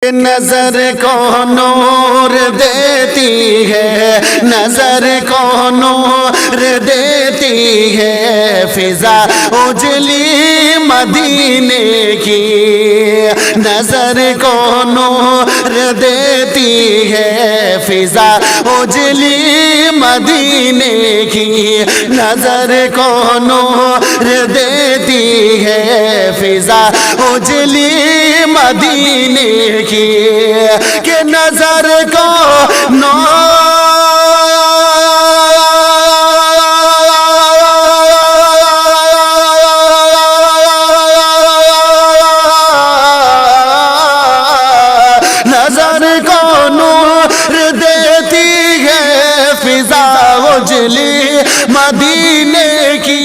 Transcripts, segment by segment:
نظر کو نور دیتی ہے، نظر کو نور دیتی ہے، فضا اجلی مدینے کی نظر کو نور دیتی ہے، فضا اجلی مدینے کی نظر کو نور دیتی ہے، فضا اجلی مدینے کی کہ نظر کو نظر کو نور دیتی ہے، فضا اجلی مدینے کی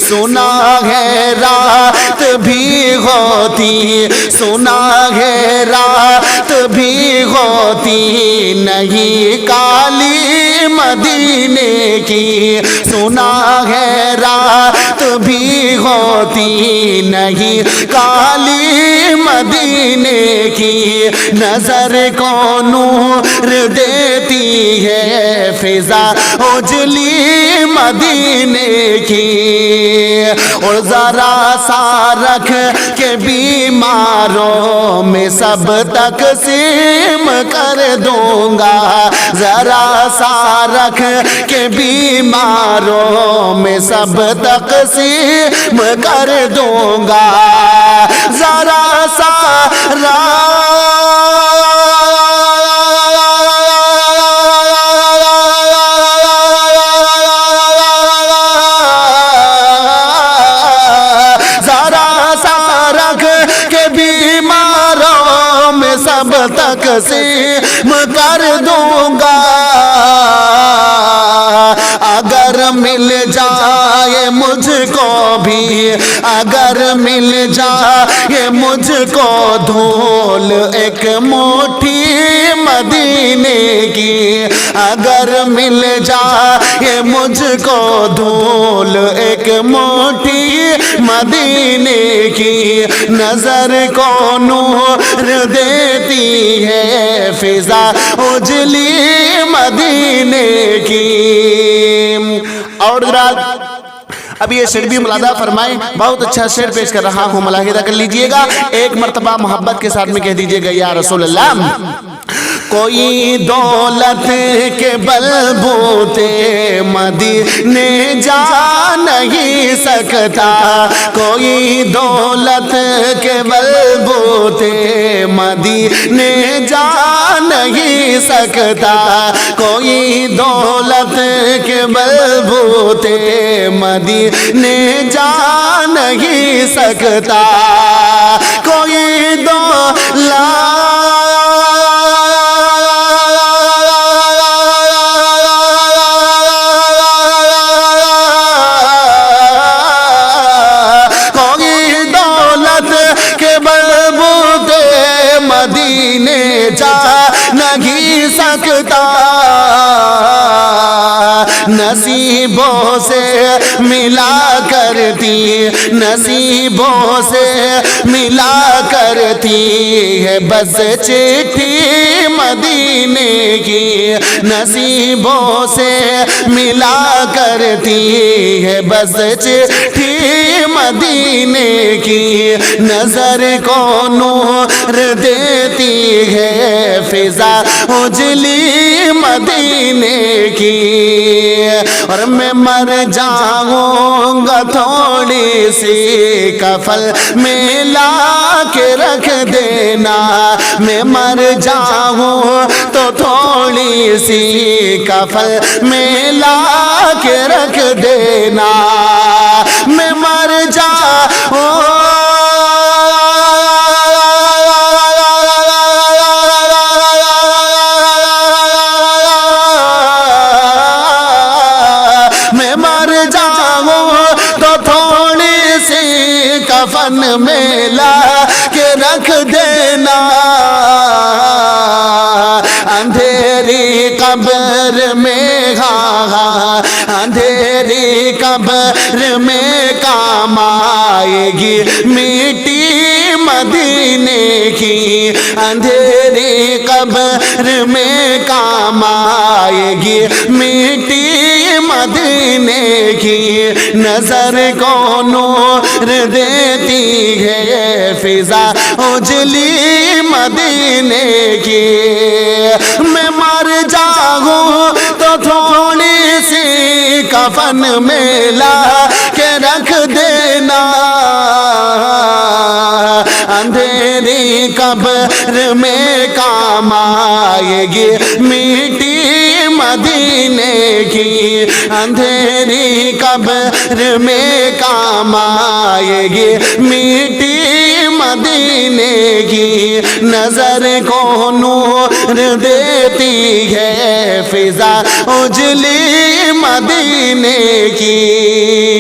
سنا ہے رات بھی ہوتی، سنا ہے رات بھی ہوتی نہیں کالی مدینے کی، سنا ہے رات بھی ہوتی نہیں کالی مدینے کی نظر کو نور دیتی ہے، فضا اجلی مدینے کی اور ذرا سا رکھ کے بیماروں میں سب تقسیم کر دوں گا، ذرا سا رکھ کے بیماروں میں سب تقسیم کر دوں گا، ذرا سا سب تقسیم کر دوں گا، اگر مل جائے مجھ کو بھی، اگر مل جائے مجھ کو دھول ایک مٹھی مدینے کی، اگر مل جائے مجھ کو دھول ایک مٹھی مدینے کی نظر کو نور دیتی ہے، فضا اجلی مدینے کی۔ اور اب یہ شعر بھی ملاحظہ فرمائیں، بہت اچھا شعر پیش کر رہا ہوں، ملاحظہ کر لیجئے گا، ایک مرتبہ محبت کے ساتھ میں کہہ دیجئے گا یا رسول اللہ۔ کوئی دولت کے بلبوتے مدینے جا نہیں سکتا، کوئی دولت کے بلبوتے مدینے جا نہیں سکتا، کوئی دولت کے بلبوتے مدینے جا نہیں سکتا، کوئی دولت مدینے جا نہیں سکتا، نصیبوں سے ملا کرتی، نصیبوں سے ملا کرتی ہے بس چٹھی مدینے کی، نصیبوں سے ملا کرتی ہے بس چٹھی مدینے کی نظر کو نور دیتی ہے، فضا اجلی مدینے کی۔ اور میں مر جاؤں گا تھوڑی سی کفل میں لا کے رکھ دینا، میں مر جاؤں تو تھوڑی سی کفل میں لا کے رکھ دینا، میں مر جاؤں کفن میں لا کے رکھ دینا، اندھیری قبر میں اندھیری قبر میں کام آئے گی مٹی مدینے کی اندھیری قبر میں کام آئے گی مٹی مدینے کی نظر کو نور دیتی ہے فضا اجلی مدینے کی میں مر جاؤں تو تھوڑی سی کفن میں لا کے رکھ دینا اندھیری قبر میں کام آئے گی مٹی مدینے کی اندھیری قبر میں کام آئے گی مٹی مدینے کی نظر کو نور دیتی ہے فضا اجلی مدینے کی